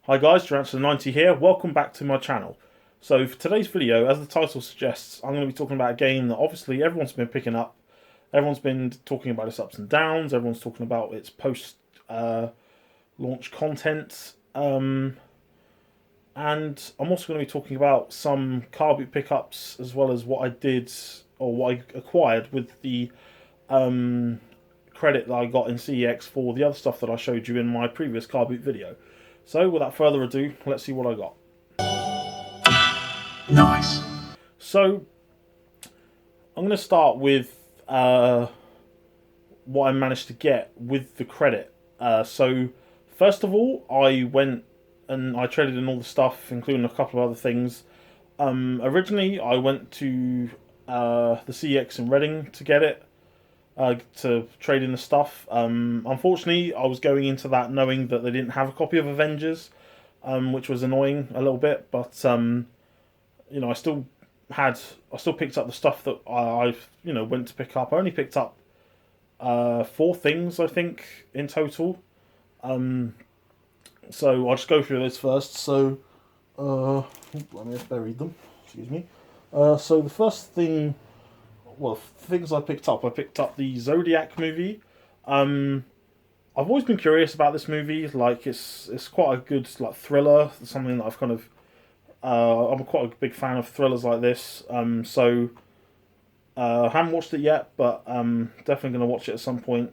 Hi guys, Durantson90 here. Welcome back to my channel. So for today's video, as the title suggests, I'm going to be talking about a game that obviously everyone's been picking up. Everyone's been talking about its ups and downs. Everyone's talking about its post-launch content. And I'm also going to be talking about some car boot pickups as well as what I did or what I acquired with the credit that I got in CEX for the other stuff that I showed you in my previous car boot video. So without further ado, let's see what I got. Nice. So I'm going to start with what I managed to get with the credit. So first of all, I went and I traded in all the stuff, including a couple of other things. Originally, I went to the CEX in Reading to get it, to trade in the stuff. Unfortunately, I was going into that knowing that they didn't have a copy of Avengers, which was annoying a little bit. But I still picked up the stuff that I went to pick up. I only picked up 4 things, I think, in total. So I'll just go through those first. So let me just bury them. Excuse me. So the first thing, well, things I picked up the Zodiac movie. I've always been curious about this movie. Like, it's quite a good like thriller. Something that I've kind of I'm quite a big fan of thrillers like this. I haven't watched it yet, but definitely going to watch it at some point.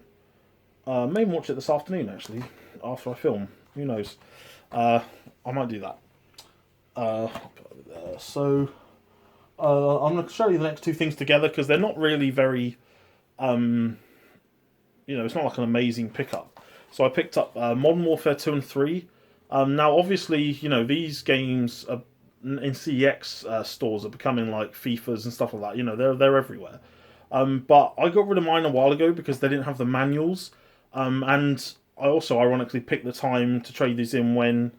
Maybe watch it this afternoon actually, after I film. Who knows? I might do that. So I'm going to show you the next 2 things together because they're not really very, it's not like an amazing pickup. So I picked up Modern Warfare 2 and 3. Now, obviously, these games are, in CEX stores are becoming like FIFAs and stuff like that. They're everywhere. But I got rid of mine a while ago because they didn't have the manuals. And I also ironically picked the time to trade these in when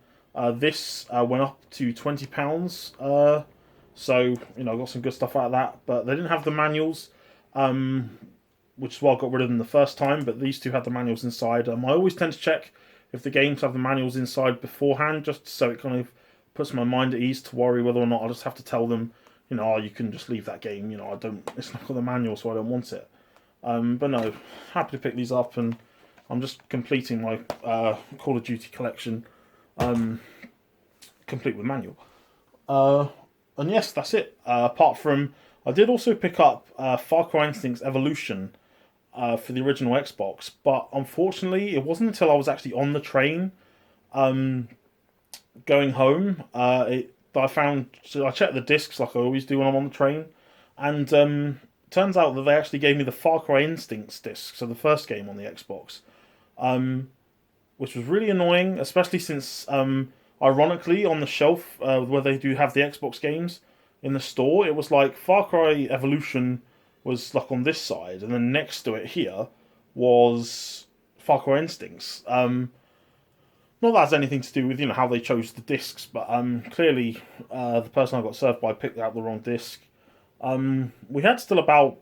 this went up to £20. So I got some good stuff out of that. But they didn't have the manuals, which is why I got rid of them the first time. But these 2 had the manuals inside. I always tend to check if the games have the manuals inside beforehand, just so it kind of puts my mind at ease to worry whether or not I just have to tell them, you can just leave that game. I don't. It's not got the manual, so I don't want it. But no, happy to pick these up, and I'm just completing my Call of Duty collection, complete with manual. And yes, that's it. Apart from, I did also pick up Far Cry Instinct's Evolution for the original Xbox, but unfortunately, it wasn't until I was actually on the train going home. I found, so I checked the discs like I always do when I'm on the train, and turns out that they actually gave me the Far Cry Instincts disc, so the first game on the Xbox, which was really annoying, especially since, ironically, on the shelf where they do have the Xbox games in the store, it was like Far Cry Evolution was like on this side, and then next to it here was Far Cry Instincts. Not that has anything to do with how they chose the discs, but clearly the person I got served by picked out the wrong disc. We had still about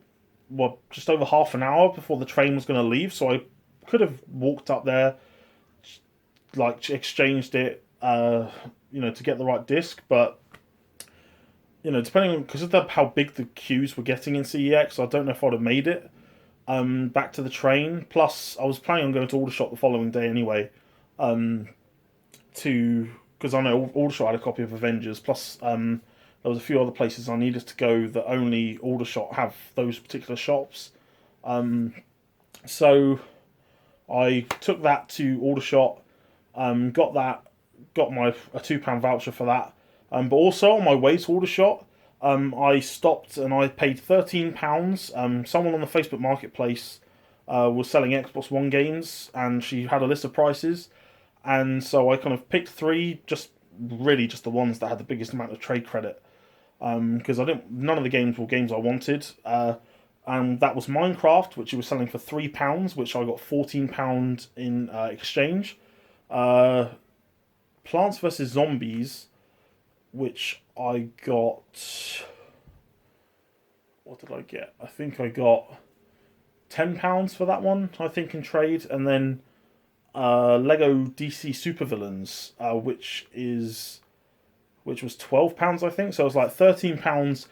just over half an hour before the train was going to leave, so I could have walked up there, like exchanged it, to get the right disc, but depending on, because of how big the queues were getting in CEX, I don't know if I'd have made it back to the train. Plus, I was planning on going to Aldershot the following day anyway, because I know Aldershot had a copy of Avengers. Plus, there was a few other places I needed to go that only Aldershot have those particular shops. So I took that to Aldershot, got my a £2 voucher for that. But also on my way to Aldershot, I stopped and I paid £13. Someone on the Facebook Marketplace was selling Xbox One games, and she had a list of prices, and so I kind of picked 3, just the ones that had the biggest amount of trade credit, because none of the games were games I wanted, and that was Minecraft, which he was selling for £3, which I got £14 in exchange. Plants vs Zombies, which I got. What did I get? I think I got £10 for that one, I think, in trade, and then Lego DC Supervillains, which was £12, I think. So it was like £13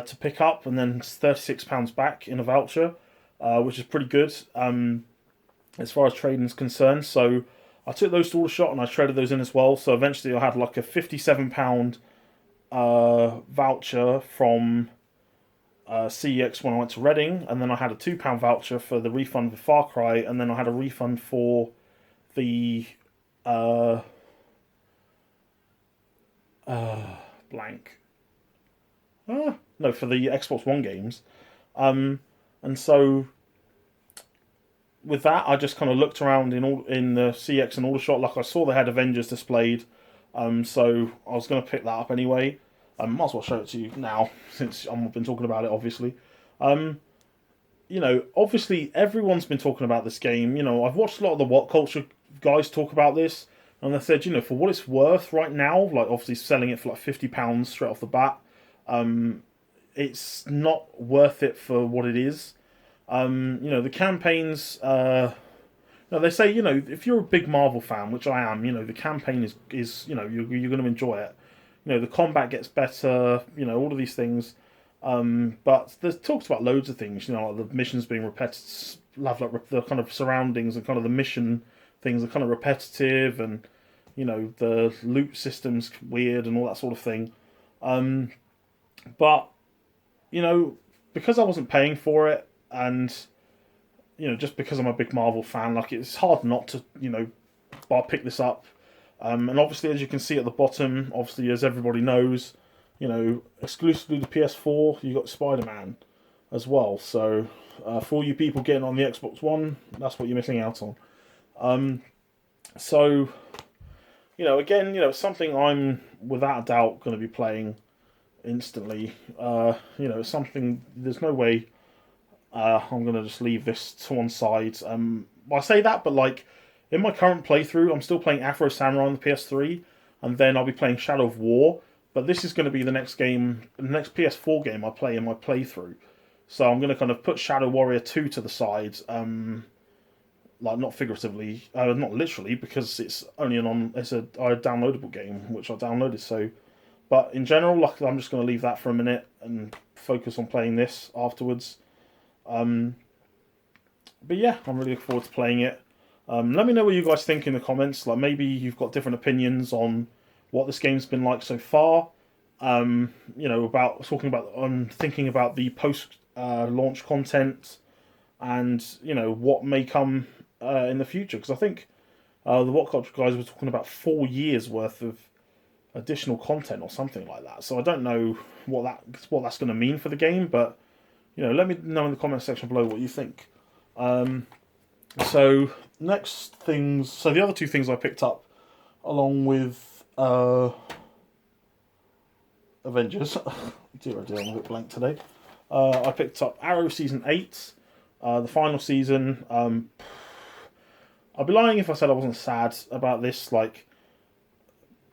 to pick up, and then £36 back in a voucher, which is pretty good as far as trading is concerned. So I took those to Aldershot and I traded those in as well. So eventually I had like a £57 voucher from CEX when I went to Reading, and then I had a £2 voucher for the refund for Far Cry, and then I had a refund for the uh, blank. No, for the Xbox One games. And so with that, I just kind of looked around in the CX and Aldershot. Like I saw they had Avengers displayed, so I was going to pick that up anyway. Might as well show it to you now since I've been talking about it. Obviously, obviously everyone's been talking about this game. I've watched a lot of the What Culture guys talk about this, and they said, for what it's worth right now, like obviously selling it for like £50 straight off the bat, it's not worth it for what it is. The campaigns. No, they say if you're a big Marvel fan, which I am, the campaign is you're going to enjoy it. The combat gets better. All of these things. But there's talks about loads of things. Like the missions being repetitive, like the kind of surroundings and kind of the mission things are kind of repetitive, and the loot system's weird and all that sort of thing. But because I wasn't paying for it, and just because I'm a big Marvel fan, like it's hard not to pick this up. And obviously, as you can see at the bottom, obviously as everybody knows, exclusively the PS4, you got Spider-Man as well. So for all you people getting on the Xbox One, that's what you're missing out on. So again, something I'm without a doubt going to be playing instantly. Something, there's no way I'm going to just leave this to one side. I say that, but like in my current playthrough, I'm still playing Afro Samurai on the PS3, and then I'll be playing Shadow of War. But this is going to be the next game, the next PS4 game I play in my playthrough. So I'm going to kind of put Shadow Warrior 2 to the side, like not figuratively, not literally, because it's only it's a downloadable game, which I downloaded. So, but in general, like I'm just going to leave that for a minute and focus on playing this afterwards. But yeah, I'm really looking forward to playing it. Let me know what you guys think in the comments. Like maybe you've got different opinions on what this game's been like so far. About talking about thinking about the post launch content, and what may come in the future. Because I think the What Culture guys were talking about 4 years worth of additional content or something like that. So I don't know what that's going to mean for the game, but let me know in the comment section below what you think. So next things. So the other two things I picked up, along with Avengers. Dear, oh dear, I'm a bit blank today. I picked up Arrow Season 8, the final season. I'd be lying if I said I wasn't sad about this. Like,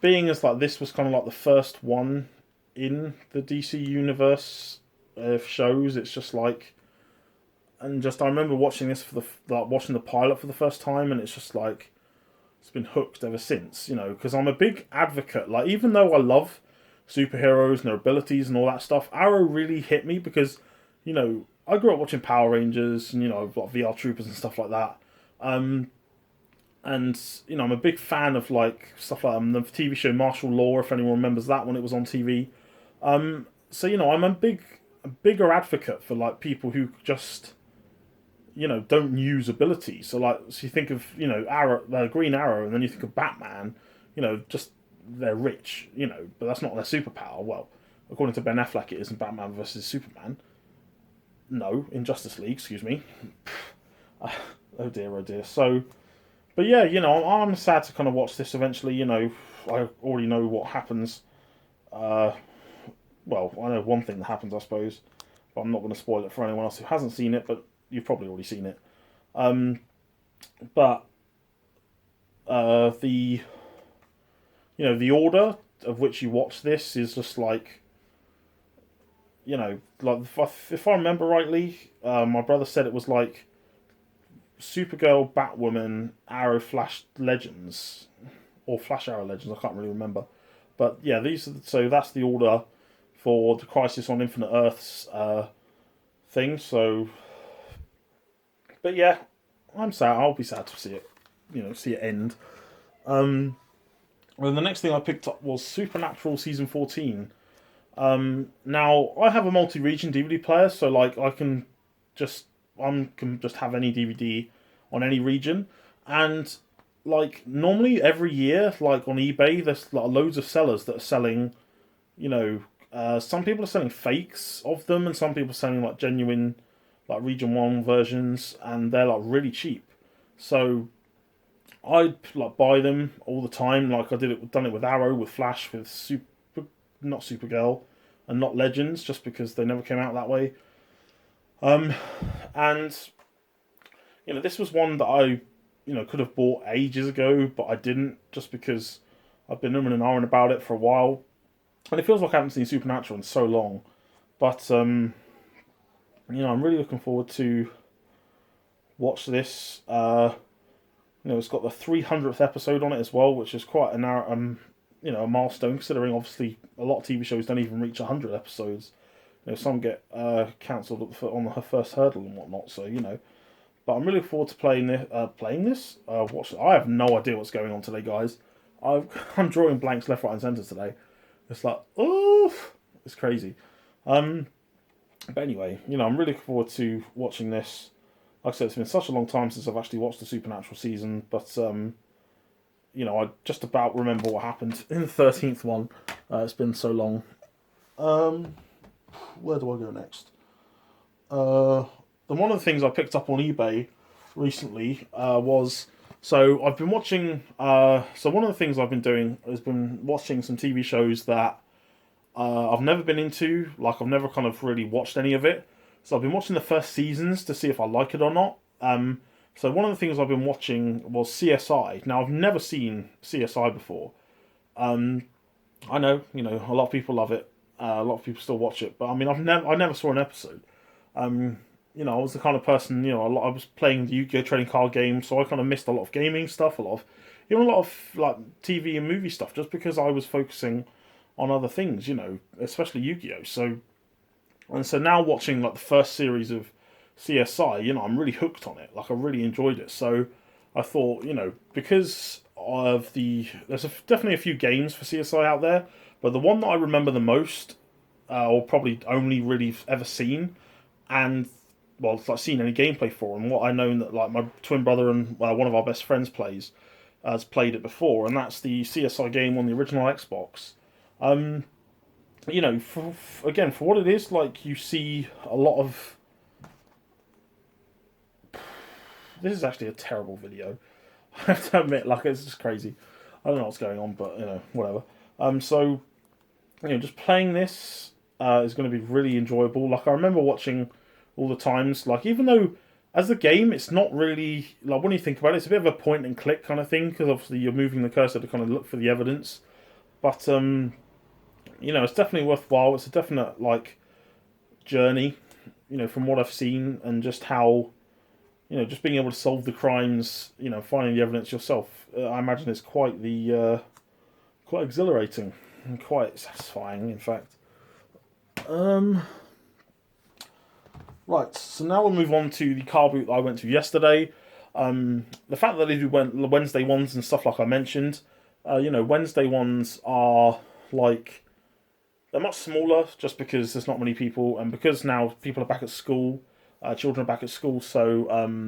being as like this was kind of like the first one in the DC universe of shows. It's just like, and just I remember watching this watching the pilot for the first time, and it's just like it's been hooked ever since. Because I'm a big advocate. Like, even though I love superheroes and their abilities and all that stuff, Arrow really hit me because I grew up watching Power Rangers and like VR Troopers and stuff like that. And I'm a big fan of like stuff like the TV show Martial Law, if anyone remembers that when it was on TV. So I'm a bigger advocate for like people who just don't use abilities. So you think of Arrow, Green Arrow, and then you think of Batman. Just they're rich, but that's not their superpower. Well, according to Ben Affleck, it isn't Batman versus Superman. No, in Justice League, excuse me. Oh dear. So, but yeah, I'm sad to kind of watch this eventually. I already know what happens. Well, I know one thing that happens, I suppose, but I'm not going to spoil it for anyone else who hasn't seen it, but you've probably already seen it. But the order of which you watch this is just like, like if I remember rightly, my brother said it was like Supergirl, Batwoman, Arrow, Flash Legends, or Flash Arrow Legends. I can't really remember, but yeah, these are so that's the order for the Crisis on Infinite Earths thing. So, but yeah, I'm sad. I'll be sad to see it, see it end. Well, the next thing I picked up was Supernatural season 14. Now I have a multi-region DVD player, so like can just have any DVD on any region, and like normally every year, like on eBay, there's like loads of sellers that are selling, some people are selling fakes of them, and some people are selling like genuine, like Region 1 versions, and they're like really cheap. So I'd like buy them all the time. Like done it with Arrow, with Flash, with not Supergirl, and not Legends, just because they never came out that way. And this was one that I, could have bought ages ago, but I didn't, just because I've been umming and ahhing about it for a while, and it feels like I haven't seen Supernatural in so long. But I'm really looking forward to watch this. It's got the 300th episode on it as well, which is quite a milestone, considering obviously a lot of TV shows don't even reach 100 episodes. Some get cancelled on the first hurdle and whatnot. So but I'm really looking forward to playing this. Watch. I have no idea what's going on today, guys. I'm drawing blanks left, right, and centre today. It's like, oof, it's crazy. But anyway, I'm really looking forward to watching this. Like I said, it's been such a long time since I've actually watched the Supernatural season, but I just about remember what happened in the 13th one. It's been so long. Where do I go next? One of the things I picked up on eBay recently was, so I've been watching. So one of the things I've been doing has been watching some TV shows that I've never been into. Like I've never kind of really watched any of it. So I've been watching the first seasons to see if I like it or not. So one of the things I've been watching was CSI. Now I've never seen CSI before. I know, a lot of people love it. A lot of people still watch it, but I mean, I never saw an episode. I was the kind of person, I was playing the Yu-Gi-Oh trading card game, so I kind of missed a lot of gaming stuff, a lot of like TV and movie stuff, just because I was focusing on other things, especially Yu-Gi-Oh. So now watching like the first series of CSI, I'm really hooked on it. Like I really enjoyed it. So I thought, because of there's definitely a few games for CSI out there, but the one that I remember the most, or probably only really ever seen, and well, like seen any gameplay for, and what I know that like my twin brother and one of our best friends has played it before, and that's the CSI game on the original Xbox. For what it is, like you see a lot of. This is actually a terrible video. I have to admit, like it's just crazy. I don't know what's going on, but whatever. So just playing this is going to be really enjoyable. Like I remember watching all the times. Like even though as a game, it's not really like when you think about it, it's a bit of a point and click kind of thing because obviously you're moving the cursor to kind of look for the evidence. But it's definitely worthwhile. It's a definite like journey, from what I've seen and just how. Just being able to solve the crimes, finding the evidence yourself. I imagine it's quite quite exhilarating and quite satisfying, in fact. Right, so now we'll move on to the car boot that I went to yesterday. The fact that they do Wednesday ones and stuff like I mentioned, Wednesday ones are like they're much smaller just because there's not many people and because now people are back at school. Children are back at school, so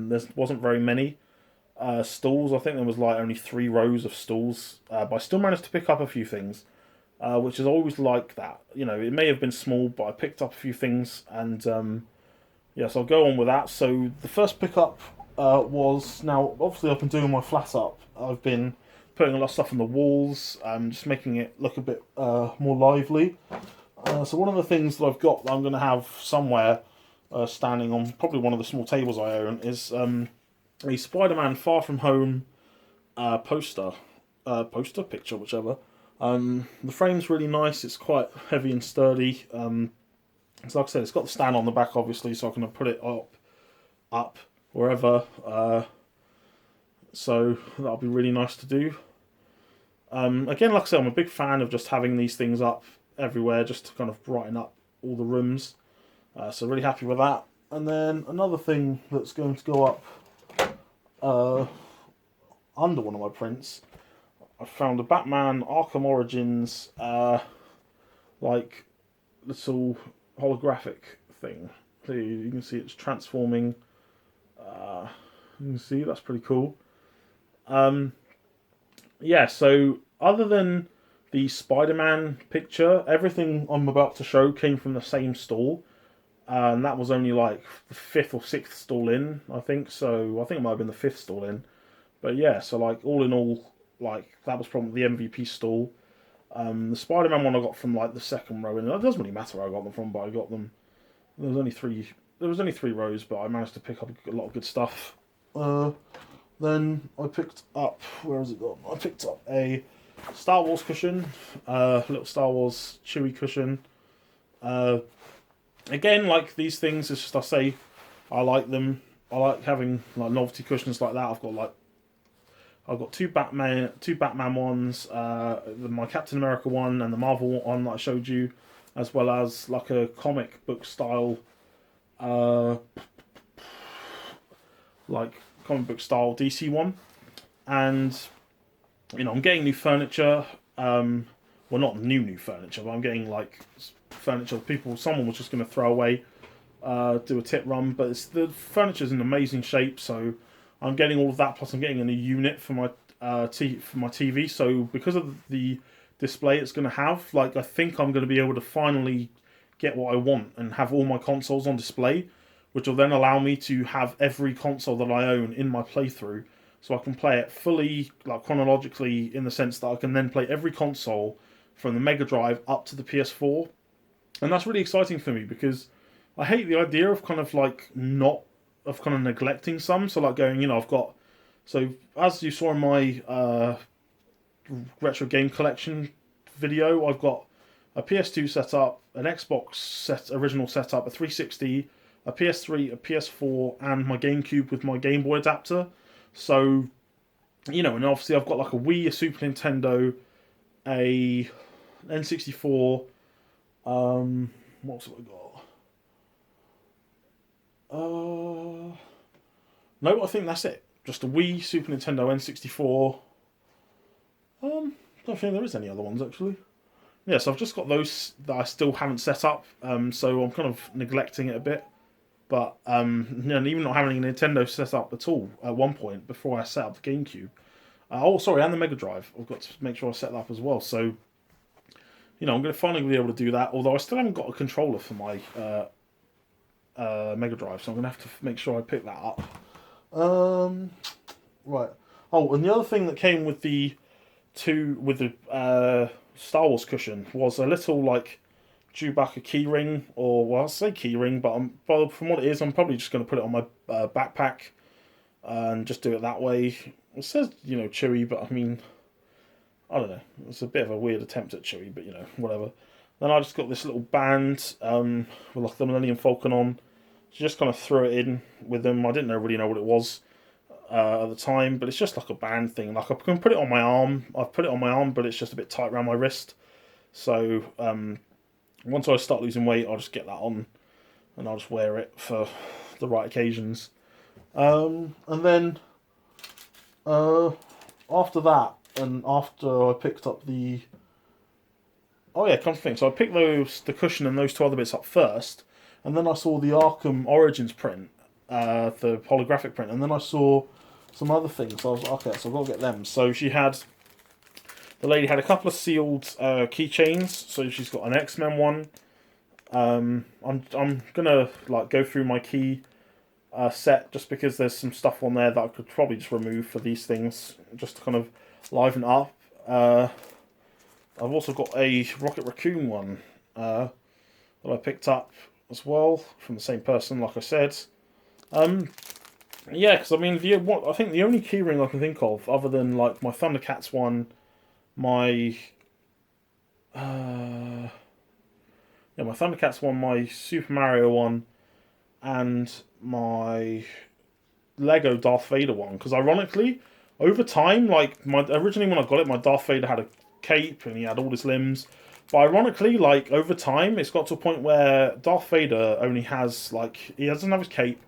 there wasn't very many stalls. I think there was like only 3 rows of stalls, but I still managed to pick up a few things, which is always like that. It may have been small, but I picked up a few things, and so I'll go on with that. So the first pickup was, now obviously I've been doing my flat up. I've been putting a lot of stuff on the walls, just making it look a bit more lively. So one of the things that I've got that I'm going to have somewhere standing on probably one of the small tables I own is a Spider-Man Far From Home poster picture, whichever. The frame's really nice. It's quite heavy and sturdy. So like I said, it's got the stand on the back, obviously, so I can put it up. wherever. So that'll be really nice to do. Again, like I said, I'm a big fan of just having these things up everywhere, just to kind of brighten up all the rooms. So really happy with that. And then another thing that's going to go up uh, under one of my prints, I found a Batman Arkham Origins like little holographic thing. So you can see it's transforming. You can see that's pretty cool. Yeah, so other than the Spider-Man picture, everything I'm about to show came from the same stall. And that was only like the fifth or sixth stall in, I think. So I think it might have been the fifth stall in. But yeah, so like all in all, like that was probably the MVP stall. The Spider-Man one I got from like the second row, and it doesn't really matter where I got them from, but I got them. There was only three. There was only three rows, but I managed to pick up a lot of good stuff. Then I picked up. Where has it gone? I picked up a Star Wars cushion, little Star Wars Chewie cushion. Again, like these things, it's just I say, I like them. I like having like novelty cushions like that. I've got two Batman ones, my Captain America one and the Marvel one that I showed you, as well as like a comic book style, uh, like comic book style DC one, and I'm getting new furniture. Well, not new furniture, but I'm getting like furniture someone was just going to throw away, do a tip run, but the furniture's in amazing shape, so I'm getting all of that. Plus, I'm getting a new unit for my for my TV. So because of the display it's going to have, like I think I'm going to be able to finally get what I want and have all my consoles on display, which will then allow me to have every console that I own in my playthrough, so I can play it fully, like chronologically, in the sense that I can then play every console from the Mega Drive up to the PS4, and that's really exciting for me because I hate the idea of kind of like not of kind of neglecting some. So like going, I've got, so as you saw in my retro game collection video, I've got a PS2 setup, an Xbox original setup, a 360, a PS3, a PS4, and my GameCube with my Game Boy adapter. So, and obviously I've got like a Wii, a Super Nintendo, a N64. What else have I got? No, I think that's it. Just a Wii, Super Nintendo, N64. I don't think there is any other ones actually. Yeah, so I've just got those that I still haven't set up. So I'm kind of neglecting it a bit. But and even not having a Nintendo set up at all at one point before I set up the GameCube. And the Mega Drive. I've got to make sure I set that up as well. So, I'm going to finally be able to do that. Although I still haven't got a controller for my Mega Drive, so I'm going to have to make sure I pick that up. Right. Oh, and the other thing that came with the Star Wars cushion was a little like Chewbacca keyring, or well, I'll say keyring, but from what it is, I'm probably just going to put it on my backpack and just do it that way. It says Chewie, but I mean, I don't know. It's a bit of a weird attempt at Chewie, but whatever. Then I just got this little band with like the Millennium Falcon on. Just kind of threw it in with them. I didn't really know what it was at the time, but it's just like a band thing. Like I can put it on my arm. I've put it on my arm, but it's just a bit tight around my wrist. So once I start losing weight, I'll just get that on, and I'll just wear it for the right occasions. And then after that, and after I picked up the, oh yeah, come to think, so I picked the cushion and those two other bits up first, and then I saw the Arkham Origins print, the holographic print, and then I saw some other things. So I was like, okay, so I've got to get them. So the lady had a couple of sealed keychains. So she's got an X-Men one. I'm gonna like go through my key set just because there's some stuff on there that I could probably just remove for these things, just to kind of liven up. I've also got a Rocket Raccoon one that I picked up as well from the same person, like I said. Yeah, because I mean, I think the only keyring I can think of, other than like my Thundercats one, my my Thundercats one, my Super Mario one, and my Lego Darth Vader one because ironically, over time, like originally when I got it, my Darth Vader had a cape and he had all his limbs. But ironically, like over time, it's got to a point where Darth Vader only has like he doesn't have his cape,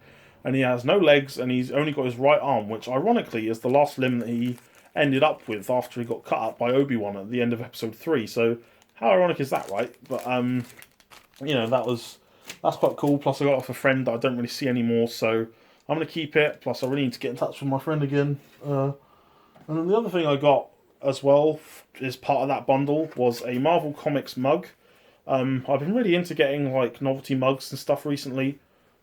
and he has no legs, and he's only got his right arm, which ironically is the last limb that he ended up with after he got cut up by Obi-Wan at the end of Episode 3. So how ironic is that, right? But that's quite cool. Plus I got it off a friend that I don't really see anymore, so I'm gonna keep it. Plus I really need to get in touch with my friend again. And then the other thing I got as well as part of that bundle was a Marvel Comics mug. I've been really into getting like novelty mugs and stuff recently.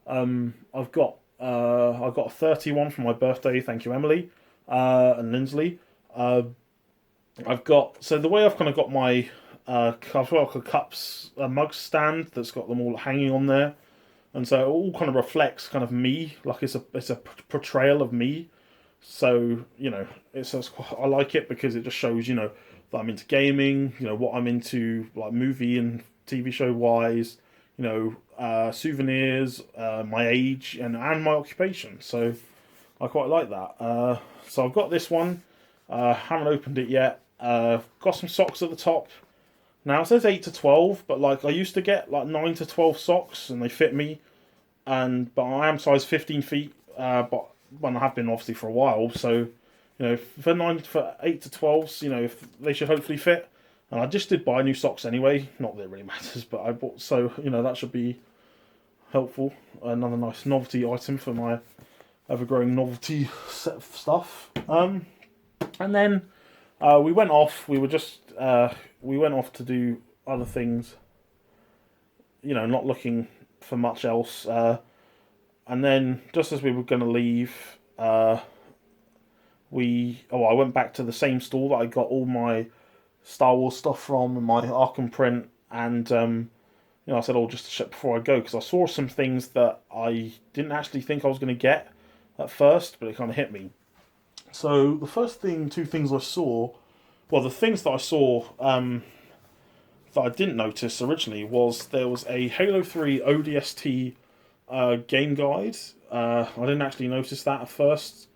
I've got a 31 for my birthday. Thank you, Emily and Lindsley. I've got the way I've kind of got my I've got like a cups mug stand that's got them all hanging on there, and so it all kind of reflects kind of me, like it's a portrayal of me. So I like it because it just shows that I'm into gaming, what I'm into like movie and TV show wise, souvenirs, my age and my occupation. So I quite like that. So I've got this one. Haven't opened it yet. Got some socks at the top. Now it says 8 to 12, but like I used to get like 9 to 12 socks and they fit me. But I am size 15 feet. But I have been obviously for a while. So for 8 to 12s, if they should hopefully fit. And I just did buy new socks anyway. Not that it really matters, but I bought, so that should be helpful. Another nice novelty item for my ever-growing novelty set of stuff. And then we went off. We went off to do other things. Not looking for much else. And then just as we were going to leave, I went back to the same store that I got all my Star Wars stuff from, and my Arkham print, and I said, just to check before I go, because I saw some things that I didn't actually think I was going to get at first, but it kind of hit me. So the first two things I saw, well, the things that I saw that I didn't notice originally was there was a Halo 3 ODST game guide. I didn't actually notice that at first.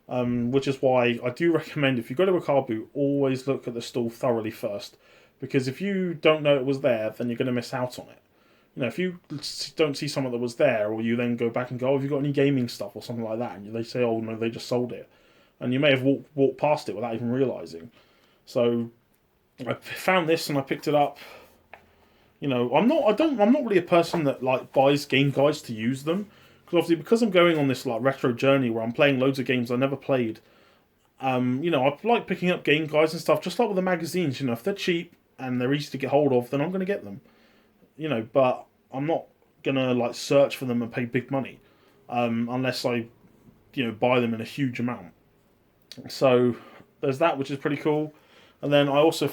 Which is why I do recommend, if you go to a car boot, always look at the stall thoroughly first, because if you don't know it was there, then you're going to miss out on it. If you don't see something that was there, or you then go back and go, have you got any gaming stuff or something like that, and they say, oh no, they just sold it, and you may have walked past it without even realising. So I found this and I picked it up. I'm not really a person that like buys game guides to use them. Because I'm going on this like retro journey where I'm playing loads of games I never played. I like picking up game guides and stuff, just like with the magazines. If they're cheap and they're easy to get hold of, then I'm going to get them. But I'm not going to like search for them and pay big money, unless I, buy them in a huge amount. So there's that, which is pretty cool. And then I also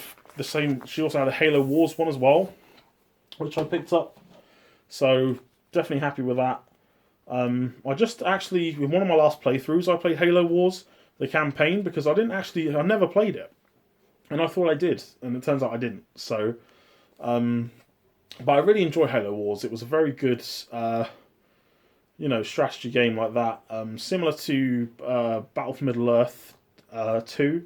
she also had a Halo Wars one as well, which I picked up. So definitely happy with that. I just actually, in one of my last playthroughs, I played Halo Wars, the campaign, because I never played it. And I thought I did, and it turns out I didn't. So, but I really enjoy Halo Wars. It was a very good, strategy game like that. Similar to Battle for Middle-earth 2,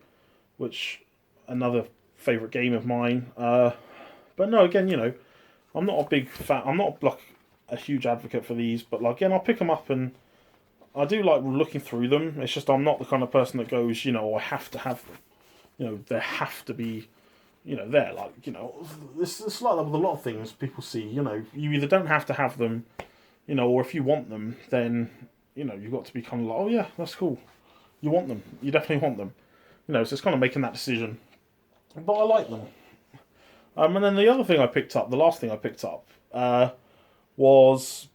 which, another favourite game of mine. But no, again, I'm not a big fan, I'm not like a huge advocate for these, but like, again, I'll pick them up and I do like looking through them. It's just I'm not the kind of person that goes, I have to have them. There have to be, there. Like, it's like that with a lot of things people see. You either don't have to have them, or if you want them, then you've got to be kind of like, oh yeah, that's cool. You want them. You definitely want them. So it's kind of making that decision. But I like them. And then the other thing I picked up, the last thing I picked up, was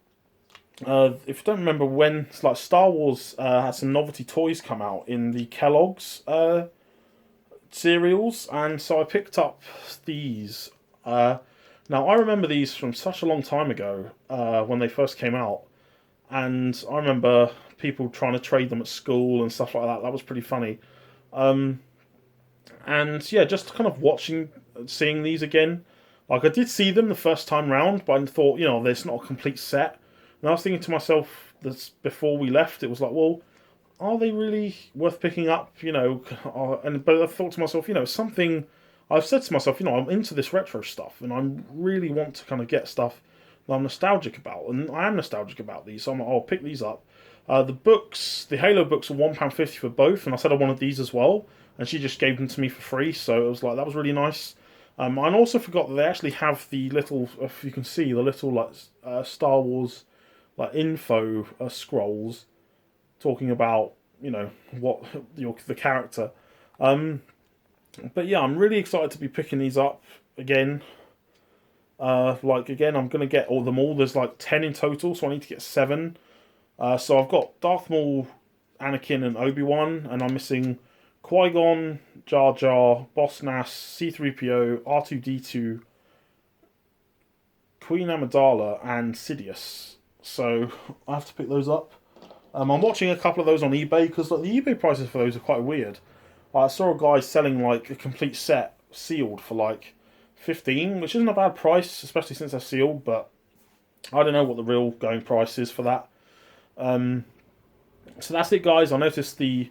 if you don't remember when, it's like Star Wars had some novelty toys come out in the Kellogg's cereals, and so I picked up these. Now I remember these from such a long time ago when they first came out, and I remember people trying to trade them at school and stuff like that. That was pretty funny. And yeah, just kind of seeing these again. Like, I did see them the first time round, but I thought, there's not a complete set. And I was thinking to myself, before we left, it was like, well, are they really worth picking up? But I thought to myself, something. I've said to myself, I'm into this retro stuff, and I really want to kind of get stuff that I'm nostalgic about, and I am nostalgic about these, so I'll pick these up. The Halo books are £1.50 for both, and I said I wanted these as well, and she just gave them to me for free, so it was like that was really nice. I also forgot that they actually have the little, if you can see, the little Star Wars info scrolls talking about what the character. Um, but yeah, I'm really excited to be picking these up again. I'm gonna get all them all. There's like 10 in total, so I need to get 7. So I've got Darth Maul, Anakin, and Obi-Wan, and I'm missing Qui-Gon, Jar Jar, Boss Nass, C-3PO, R2-D2, Queen Amidala, and Sidious. So I have to pick those up. I'm watching a couple of those on eBay because the eBay prices for those are quite weird. I saw a guy selling a complete set sealed for 15, which isn't a bad price, especially since they're sealed. But I don't know what the real going price is for that. So that's it, guys. I noticed the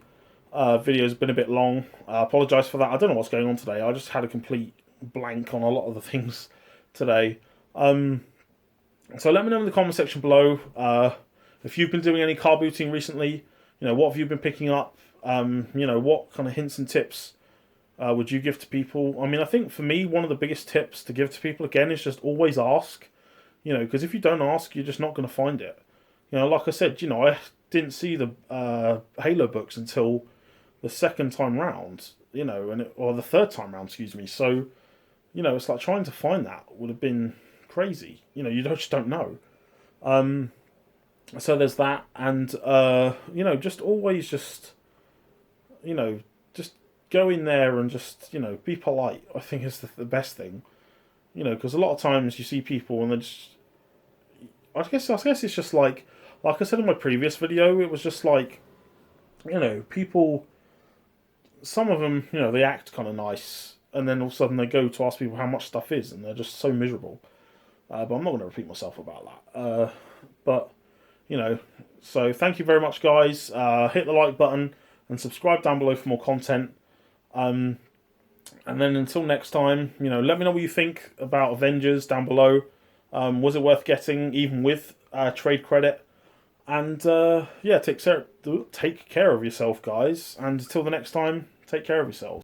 video's been a bit long. I apologise for that. I don't know what's going on today. I just had a complete blank on a lot of the things today. So let me know in the comment section below if you've been doing any car booting recently. What have you been picking up? What kind of hints and tips would you give to people? I mean, I think for me, one of the biggest tips to give to people, again, is just always ask. Because if you don't ask, you're just not going to find it. Like I said, I didn't see the Halo books until the second time round, or the third time round, excuse me. So, it's like trying to find that would have been crazy. You just don't know. So there's that, and just always just go in there and just be polite. I think is the best thing. Because a lot of times you see people and they just. I guess it's just like I said in my previous video, it was just people. Some of them, they act kind of nice, and then all of a sudden they go to ask people how much stuff is, and they're just so miserable. But I'm not going to repeat myself about that. But so thank you very much, guys. Hit the like button and subscribe down below for more content. And then until next time, let me know what you think about Avengers down below. Was it worth getting, even with trade credit? And take care of yourself, guys. And until the next time, take care of yourselves.